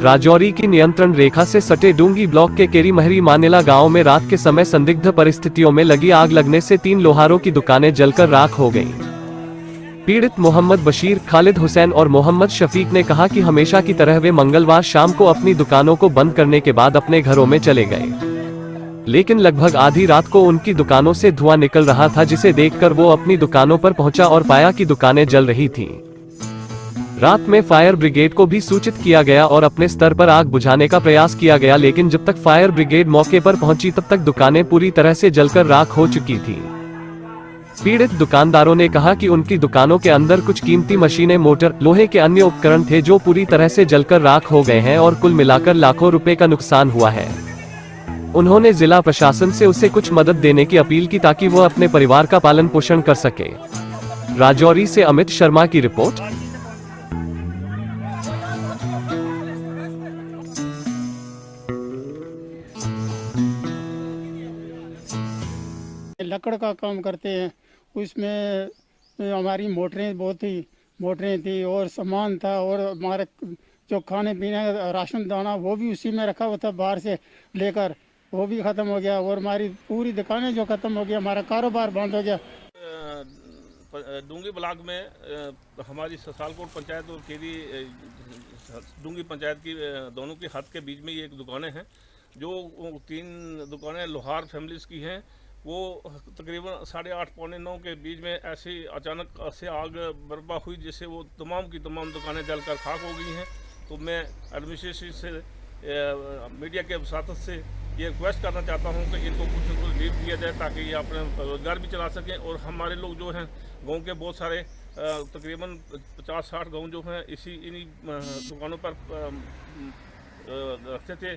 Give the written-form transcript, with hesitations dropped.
राजौरी की नियंत्रण रेखा से सटे डूंगी ब्लॉक के केरी महरी मानेला गांव में रात के समय संदिग्ध परिस्थितियों में लगी आग लगने से 3 लोहारों की दुकानें जलकर राख हो गईं। पीड़ित मोहम्मद बशीर, खालिद हुसैन और मोहम्मद शफीक ने कहा कि हमेशा की तरह वे मंगलवार शाम को अपनी दुकानों को बंद करने के बाद अपने घरों में चले गए, लेकिन लगभग आधी रात को उनकी दुकानों से धुआं निकल रहा था, जिसे देखकर वो अपनी दुकानों पर पहुंचा और पाया कि दुकानें जल रही थीं। रात में फायर ब्रिगेड को भी सूचित किया गया और अपने स्तर पर आग बुझाने का प्रयास किया गया, लेकिन जब तक फायर ब्रिगेड मौके पर पहुंची तब तक दुकानें पूरी तरह से जलकर राख हो चुकी थीं। पीड़ित दुकानदारों ने कहा कि उनकी दुकानों के अंदर कुछ कीमती मशीनें, मोटर, लोहे के अन्य उपकरण थे जो पूरी तरह से जलकर राख हो गए हैं और कुल मिलाकर लाखों रुपए का नुकसान हुआ है। उन्होंने जिला प्रशासन से उसे कुछ मदद देने की अपील की ताकि वो अपने परिवार का पालन पोषण कर सके। राजौरी से अमित शर्मा की रिपोर्ट। लकड़ का काम करते हैं, उसमें हमारी मोटरें थी और सामान था, और हमारे जो खाने पीने का राशन दाना वो भी उसी में रखा हुआ था, बाहर से लेकर वो भी ख़त्म हो गया, और हमारी पूरी दुकानें जो ख़त्म हो गया, हमारा कारोबार बंद हो गया। डूंगी ब्लॉक में हमारी ससालकोट पंचायत और केरी डूंगी पंचायत की दोनों की हद के बीच में ये एक दुकानें हैं, जो 3 दुकानें लोहार फैमिलीज़ की हैं। वो तकरीबन 8:30 पौने 9 के बीच में ऐसी अचानक से आग बर्पा हुई, जिससे वो तमाम की तमाम दुकानें जलकर खाक हो गई हैं। तो मैं एडमिनिस्ट्रेशन से, मीडिया के वसातत से ये रिक्वेस्ट करना चाहता हूँ कि इनको कुछ न कुछ रिलीफ दिया जाए, ताकि ये अपना रोजगार भी चला सकें। और हमारे लोग जो हैं गाँव के बहुत सारे तकरीबन 50-60 गाँव जो हैं इन्हीं दुकानों पर रखते थे।